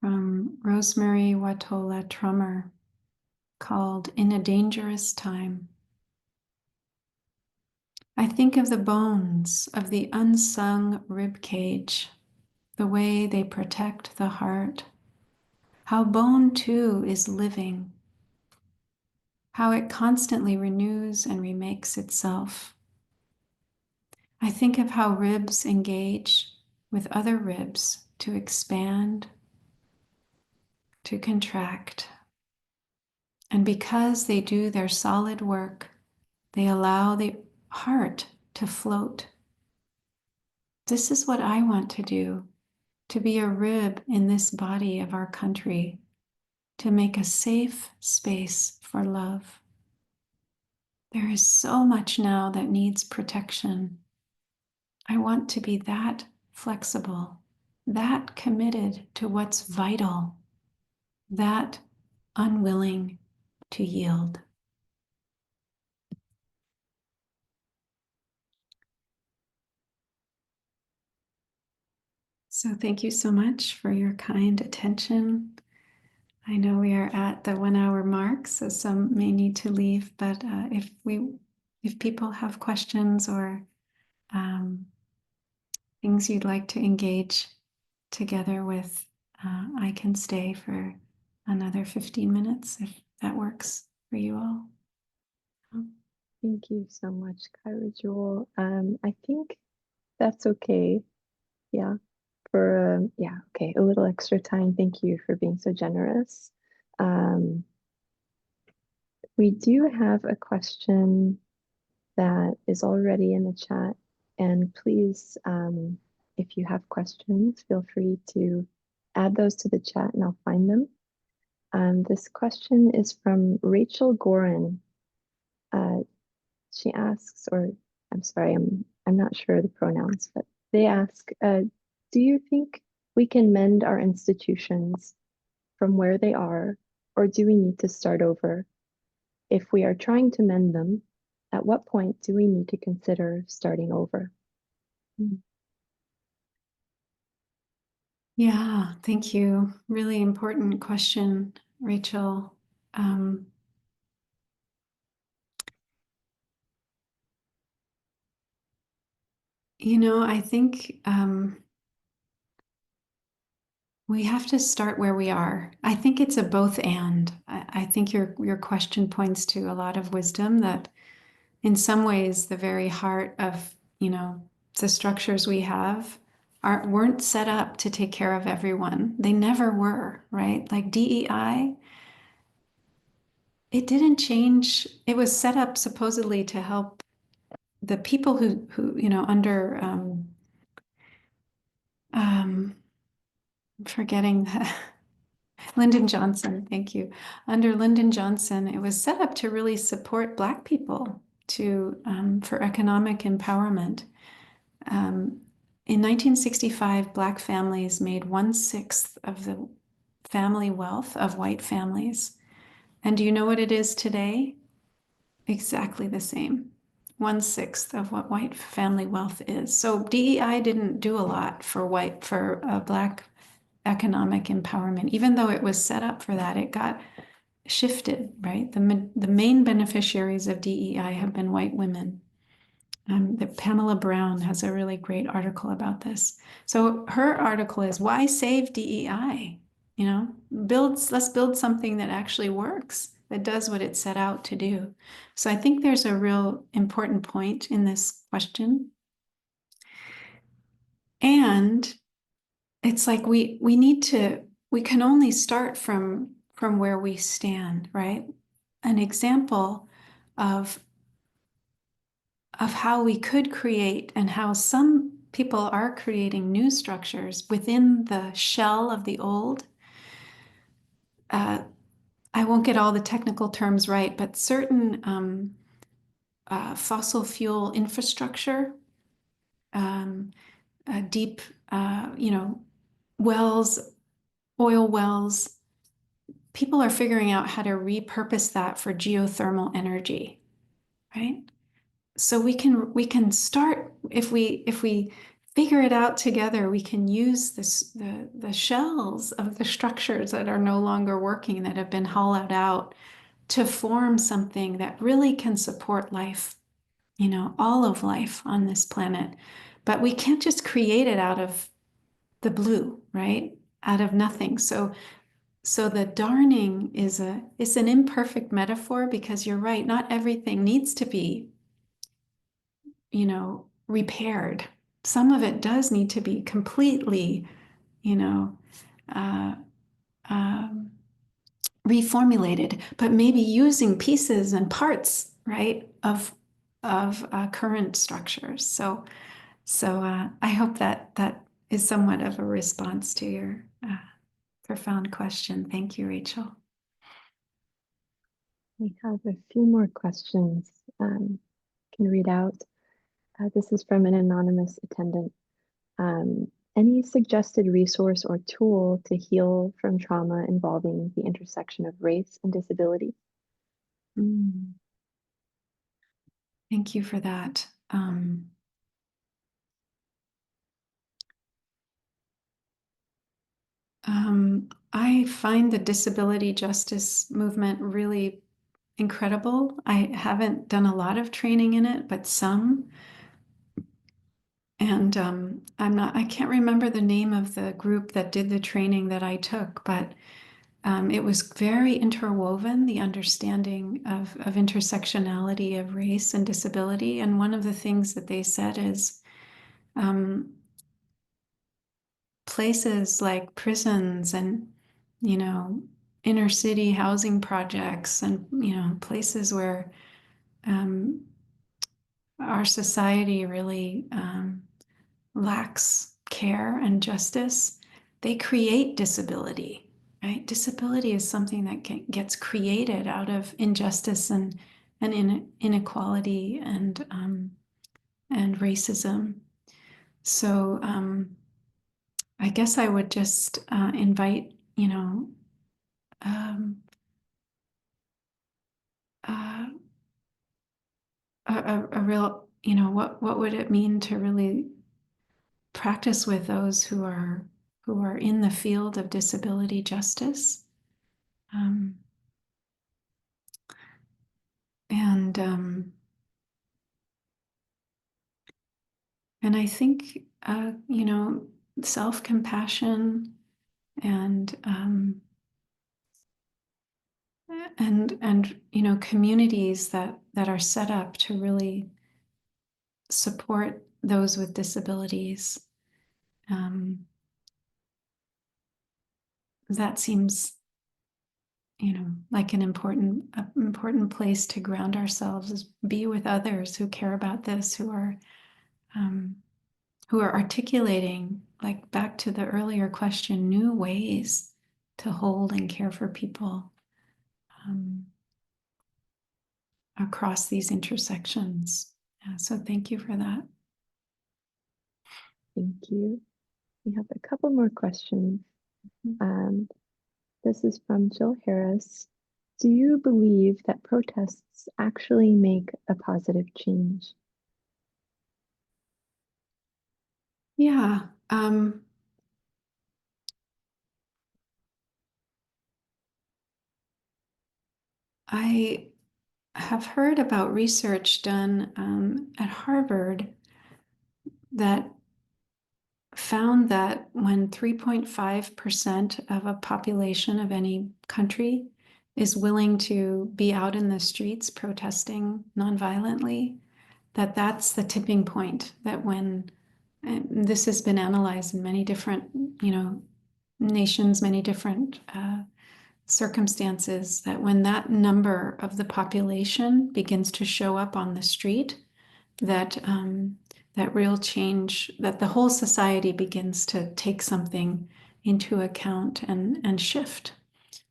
From Rosemary Watola Trummer, called In a Dangerous Time. I think of the bones of the unsung rib cage, the way they protect the heart, how bone too is living, how it constantly renews and remakes itself. I think of how ribs engage with other ribs to expand, to contract. And because they do their solid work, they allow the heart to float. This is what I want to do, to be a rib in this body of our country, to make a safe space for love. There is so much now that needs protection. I want to be that flexible, that committed to what's vital, that unwilling to yield. So thank you so much for your kind attention. I know we are at the 1 hour mark, so some may need to leave, but if people have questions or things you'd like to engage together with, I can stay for another 15 minutes if that works for you all. Thank you so much, Kaira Jewel. I think that's okay. Yeah. Okay, a little extra time. Thank you for being so generous. We do have a question that is already in the chat, and please, if you have questions, feel free to add those to the chat and I'll find them. This question is from Rachel Gorin. She asks, or I'm sorry, I'm not sure the pronouns, but they ask, do you think we can mend our institutions from where they are, or do we need to start over? If we are trying to mend them, at what point do we need to consider starting over? Yeah, thank you. Really important question, Rachel. I think we have to start where we are. I think it's a both and. I think your question points to a lot of wisdom that in some ways the very heart of, the structures we have weren't set up to take care of everyone. They never were, right? Like DEI, it didn't change. It was set up supposedly to help the people who under I'm forgetting Lyndon Johnson, thank you. Under Lyndon Johnson, it was set up to really support Black people for economic empowerment. In 1965, Black families made 1/6 of the family wealth of white families. And do you know what it is today? Exactly the same. 1/6 of what white family wealth is. So DEI didn't do a lot for Black economic empowerment. Even though it was set up for that, it got shifted, right? The main beneficiaries of DEI have been white women. Pamela Brown has a really great article about this. So her article is, why save DEI? Let's build something that actually works, that does what it set out to do. So I think there's a real important point in this question. And it's like we can only start from where we stand, right? An example of how we could create and how some people are creating new structures within the shell of the old. I won't get all the technical terms right, but certain fossil fuel infrastructure, deep, wells, oil wells. People are figuring out how to repurpose that for geothermal energy, right? So we can start, if we figure it out together, we can use the shells of the structures that are no longer working, that have been hollowed out, to form something that really can support life, all of life on this planet. But we can't just create it out of the blue, right? Out of nothing. So the darning is an imperfect metaphor, because you're right, not everything needs to be, repaired. Some of it does need to be completely, uh, um, reformulated, but maybe using pieces and parts, right, of current structures. So I hope that is somewhat of a response to your profound question. Thank you, Rachel. We have a few more questions. Can read out. This is from an anonymous attendant. Any suggested resource or tool to heal from trauma involving the intersection of race and disability? Thank you for that. I find the disability justice movement really incredible. I haven't done a lot of training in it, but some. And I can't remember the name of the group that did the training that I took, but it was very interwoven, the understanding of intersectionality of race and disability. And one of the things that they said is places like prisons and, inner city housing projects, and, places where our society really lacks care and justice, they create disability, right? Disability is something that gets created out of injustice and inequality and racism. So I guess I would just invite, a real, what would it mean to really practice with those who are in the field of disability justice, and I think self-compassion and communities that are set up to really support those with disabilities. That seems, like an important place to ground ourselves, is be with others who care about this, who are articulating, like back to the earlier question, new ways to hold and care for people across these intersections. So thank you for that. Thank you. We have a couple more questions. This is from Jill Harris. Do you believe that protests actually make a positive change? Yeah. I have heard about research done at Harvard that found that when 3.5% of a population of any country is willing to be out in the streets protesting nonviolently, that's the tipping point. That when, and this has been analyzed in many different, nations, many different circumstances, that when that number of the population begins to show up on the street, that real change, that the whole society begins to take something into account and shift.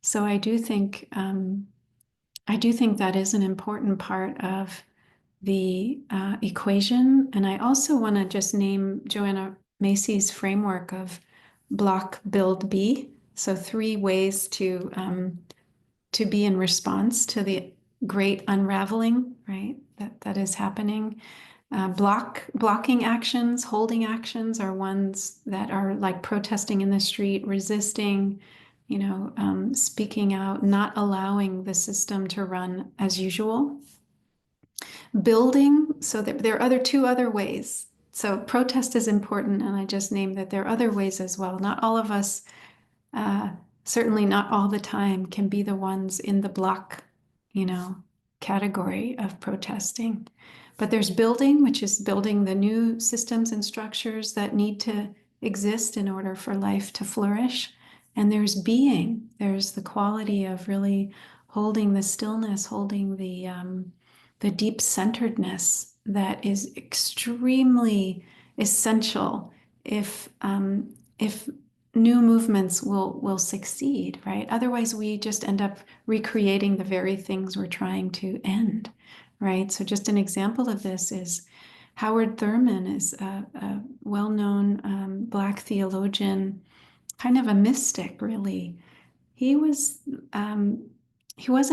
So I do think that is an important part of the equation. And I also want to just name Joanna Macy's framework of block, build, be. So 3 ways to be in response to the great unraveling, right? That is happening. Blocking actions, holding actions are ones that are like protesting in the street, resisting, speaking out, not allowing the system to run as usual. Building, so that there are 2 other ways. So protest is important, and I just named that there are other ways as well. Not all of us, certainly not all the time, can be the ones in the block, category of protesting. But there's building, which is building the new systems and structures that need to exist in order for life to flourish. And there's being. There's the quality of really holding the stillness, holding the deep centeredness that is extremely essential if new movements will succeed, right? Otherwise, we just end up recreating the very things we're trying to end, right? So just an example of this is Howard Thurman is a well-known Black theologian, kind of a mystic, really. He wasn't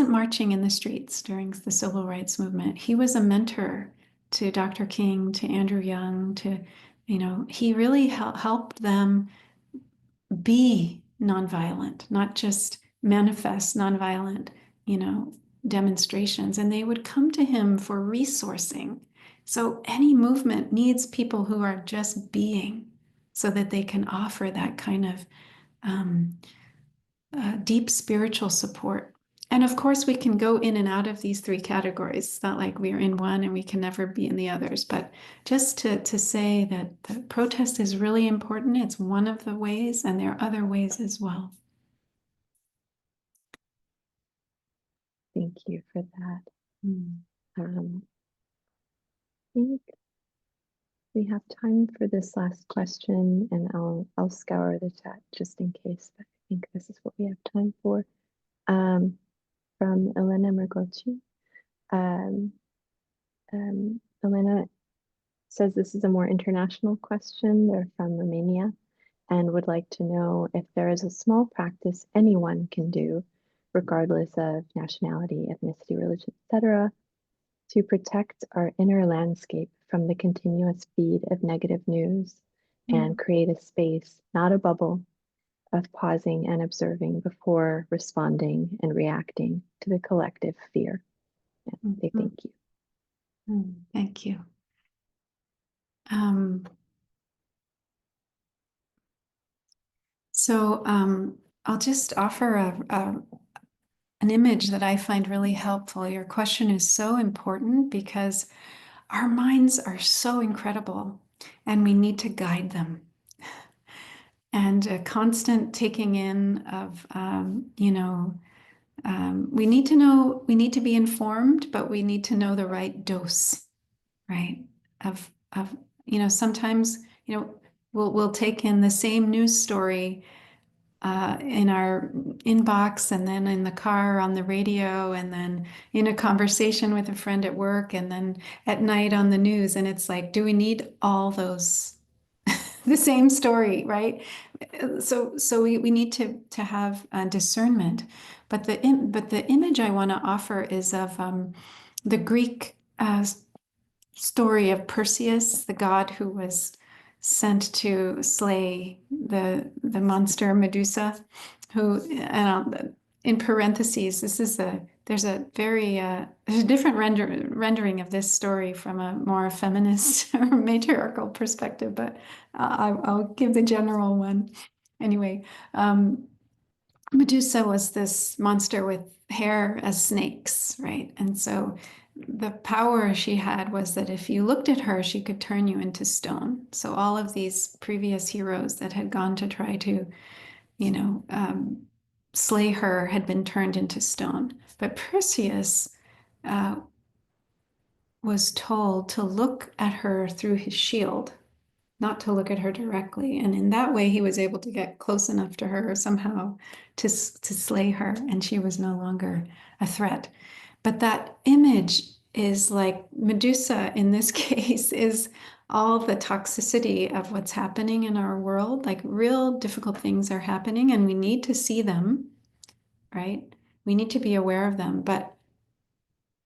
marching in the streets during the civil rights movement. He was a mentor to Dr. King, to Andrew Young, he really helped them be nonviolent, not just manifest nonviolent, demonstrations. And they would come to him for resourcing. So any movement needs people who are just being, so that they can offer that kind of deep spiritual support. And of course, we can go in and out of these 3 categories. It's not like we're in one and we can never be in the others. But just to say that the protest is really important. It's one of the ways, and there are other ways as well. Thank you for that. I think we have time for this last question, and I'll scour the chat just in case, but I think this is what we have time for. From Elena Mergochi. Elena says this is a more international question. They're from Romania and would like to know if there is a small practice anyone can do, regardless of nationality, ethnicity, religion, etc., to protect our inner landscape from the continuous feed of negative news and create a space, not a bubble, of pausing and observing before responding and reacting to the collective fear. And they thank you. Thank you. So I'll just offer an image that I find really helpful. Your question is so important because our minds are so incredible and we need to guide them. And a constant taking in of, we need to know, we need to be informed, but we need to know the right dose, right? Of sometimes, we'll take in the same news story in our inbox, and then in the car, on the radio, and then in a conversation with a friend at work, and then at night on the news. And it's like, do we need all those? The same story, right? So we need to have discernment. But the image I want to offer is of the Greek story of Perseus, the god who was sent to slay the monster Medusa, who, in parentheses, there's a different rendering of this story from a more feminist or matriarchal perspective, but I'll give the general one. Anyway, Medusa was this monster with hair as snakes, right? And so the power she had was that if you looked at her, she could turn you into stone. So all of these previous heroes that had gone to try to, slay her had been turned into stone. But Perseus was told to look at her through his shield, not to look at her directly. And in that way, he was able to get close enough to her somehow to slay her, and she was no longer a threat. But that image is like Medusa in this case is all the toxicity of what's happening in our world. Like real difficult things are happening and we need to see them, right? We need to be aware of them. But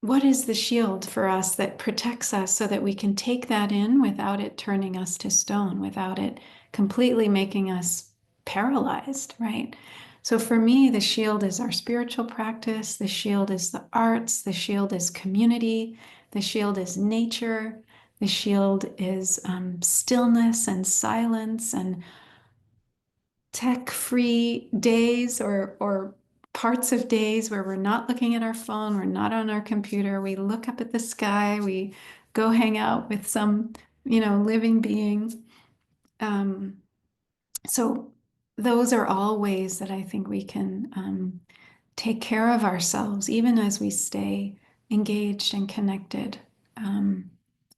what is the shield for us that protects us so that we can take that in without it turning us to stone, without it completely making us paralyzed, right? So for me, the shield is our spiritual practice, the shield is the arts, the shield is community, the shield is nature, the shield is stillness and silence and tech-free days or parts of days where we're not looking at our phone, we're not on our computer, we look up at the sky, we go hang out with some, living being. So those are all ways that I think we can take care of ourselves, even as we stay engaged and connected.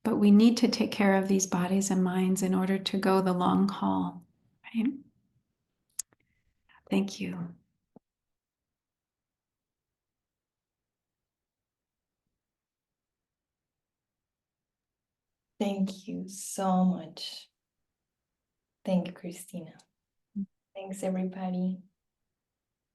But we need to take care of these bodies and minds in order to go the long haul, right? Thank you. Thank you so much. Thank you, Christina. Thanks, everybody.